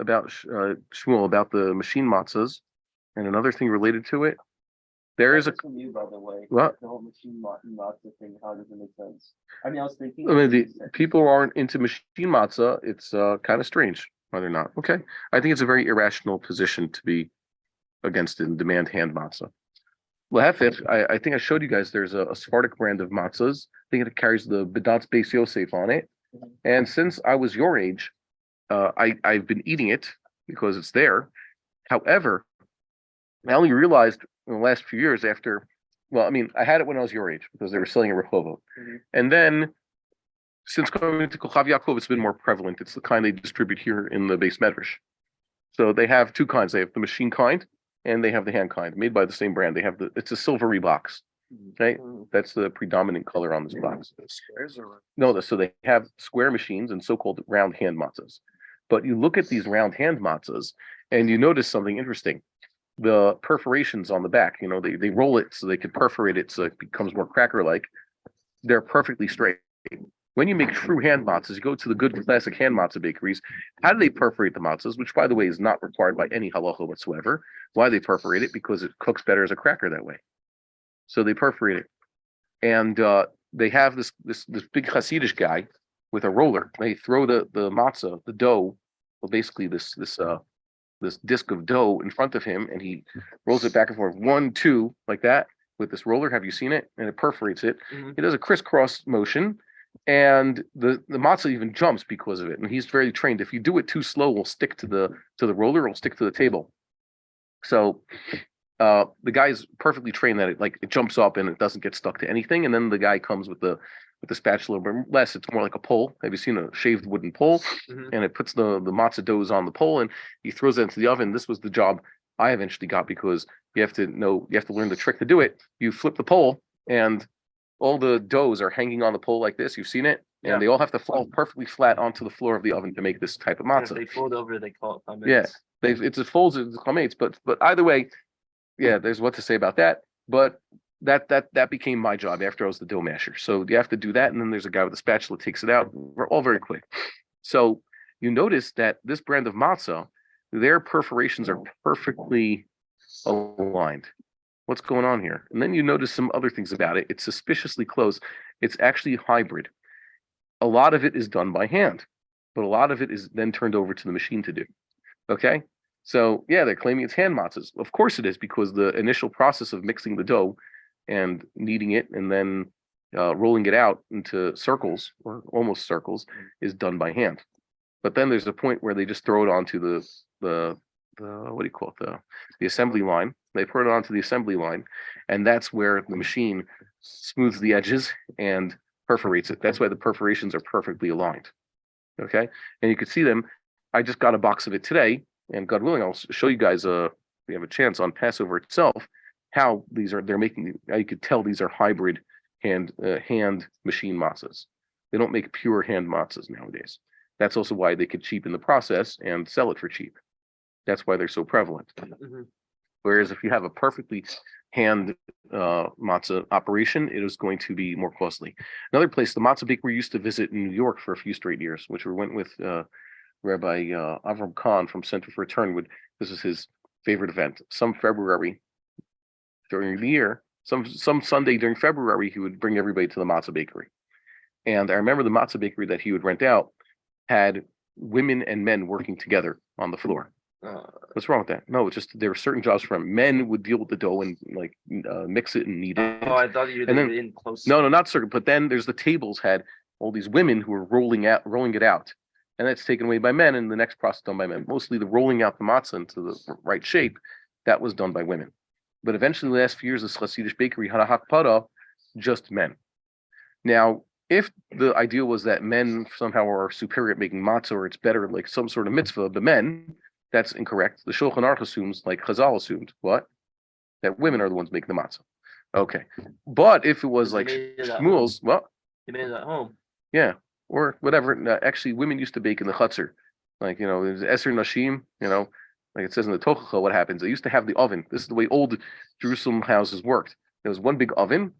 about Shmuel about the machine matzahs, and another thing related to it. There is a from you, by the way. What? The whole machine matzah thing. How does it make sense? I mean, I was thinking. I mean, the people who aren't into machine matzah. It's kind of strange why they're not. Okay, I think it's a very irrational position to be against and demand hand matzah. Well, I think I showed you guys. There's a Sephardic brand of matzahs. I think it carries the Bedatz Beis Yosef on it. And since I was your age, I've been eating it because it's there. However, I only realized in the last few years after, well, I mean, I had it when I was your age because they were selling in Rehovot. And then since coming to Kochav Yaakov, it's been more prevalent. It's the kind they distribute here in the base medrash. So they have two kinds. They have the machine kind and they have the hand kind, made by the same brand. It's a silvery box. Right, that's the predominant color on this box. Squares or No, so they have square machines and so-called round hand matzahs. But you look at these round hand matzahs and you notice something interesting. The perforations on the back, they roll it so they can perforate it so it becomes more cracker-like. They're perfectly straight. When you make true hand matzahs, you go to the good classic hand matzah bakeries. How do they perforate the matzahs? Which, by the way, is not required by any halacha whatsoever. Why they perforate it? Because it cooks better as a cracker that way. So they perforate it, and they have this big Hasidish guy with a roller. They throw the matzah, the dough, well, basically this disc of dough in front of him, and he rolls it back and forth, 1, 2, like that, with this roller. Have you seen it? And it perforates it. Mm-hmm. He does a crisscross motion, and the matzah even jumps because of it. And he's very trained. If you do it too slow, it'll stick to the roller, it'll stick to the table. So the guy's perfectly trained that it jumps up and it doesn't get stuck to anything. And then the guy comes with the spatula, but less, it's more like a pole. Have you seen a shaved wooden pole? Mm-hmm. And it puts the matzah doughs on the pole and he throws it into the oven. This was the job I eventually got because you have to learn the trick to do it. You flip the pole and all the doughs are hanging on the pole like this. You've seen it? And they all have to fall perfectly flat onto the floor of the oven to make this type of matzah. If they fold over, they call it chametz. Yeah, it's a folds, it's chametz, but either way, yeah, there's what to say about that. But that became my job after I was the dough masher. So you have to do that, and then there's a guy with a spatula takes it out. We're all very quick. So you notice that this brand of matzah, their perforations are perfectly aligned. What's going on here? And then you notice some other things about it. It's suspiciously close. It's actually hybrid. A lot of it is done by hand, but a lot of it is then turned over to the machine to do. Okay? So, yeah, they're claiming it's hand matzahs. Of course it is, because the initial process of mixing the dough and kneading it and then rolling it out into circles, or almost circles, is done by hand. But then there's a point where they just throw it onto the what do you call it, the assembly line. They put it onto the assembly line, and that's where the machine smooths the edges and perforates it. That's why the perforations are perfectly aligned. Okay? And you can see them. I just got a box of it today. And God willing, I'll show you guys. We have a chance on Passover itself how they're making. How you could tell these are hybrid hand machine matzahs. They don't make pure hand matzahs nowadays. That's also why they could cheapen the process and sell it for cheap. That's why they're so prevalent. Mm-hmm. Whereas if you have a perfectly hand matzah operation, it is going to be more costly. Another place, the matzah bakery we used to visit in New York for a few straight years, which we went with. Rabbi Avram Khan from Center for Turnwood. This is his favorite event. Some February during the year, some Sunday during February, he would bring everybody to the matzah bakery. And I remember the matzah bakery that he would rent out had women and men working together on the floor. What's wrong with that? No, it's just there were certain jobs for them. Men would deal with the dough and mix it and knead it. Oh, I thought you were in close. No, not certain. But then there's the tables had all these women who were rolling it out. And that's taken away by men, and the next process done by men. Mostly the rolling out the matzah into the right shape, that was done by women. But eventually, the last few years, this Hasidic bakery had a hakpada, just men. Now, if the idea was that men somehow are superior at making matzah, or it's better, like some sort of mitzvah, but men, that's incorrect. The Shulchan Aruch assumes, like Chazal assumed, what? That women are the ones making the matzah. Okay. But if it was like Shmuel's, well, you made it at home. Yeah. Or whatever. Actually, women used to bake in the chutzner. Like, there's Eser Nashim, like it says in the Tochacha, what happens? They used to have the oven. This is the way old Jerusalem houses worked. There was one big oven,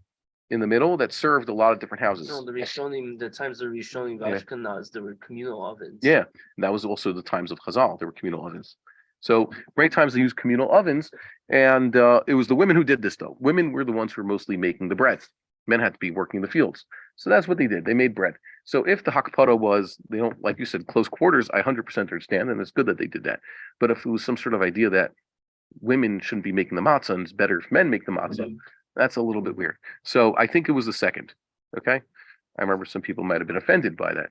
in the middle that served a lot of different houses. No, the times the Rishonim, Yeah. Ashkenaz, there were communal ovens. Yeah, and that was also the times of Chazal. There were communal ovens. So many times they used communal ovens, and it was the women who did this though. Women were the ones who were mostly making the bread. Men had to be working in the fields. So that's what they did. They made bread. So if the hakpara was, they don't, like you said, close quarters, I 100% understand, and it's good that they did that. But if it was some sort of idea that women shouldn't be making the matzah and it's better if men make the matzah, that's a little bit weird. So I think it was the second. Okay. I remember some people might have been offended by that.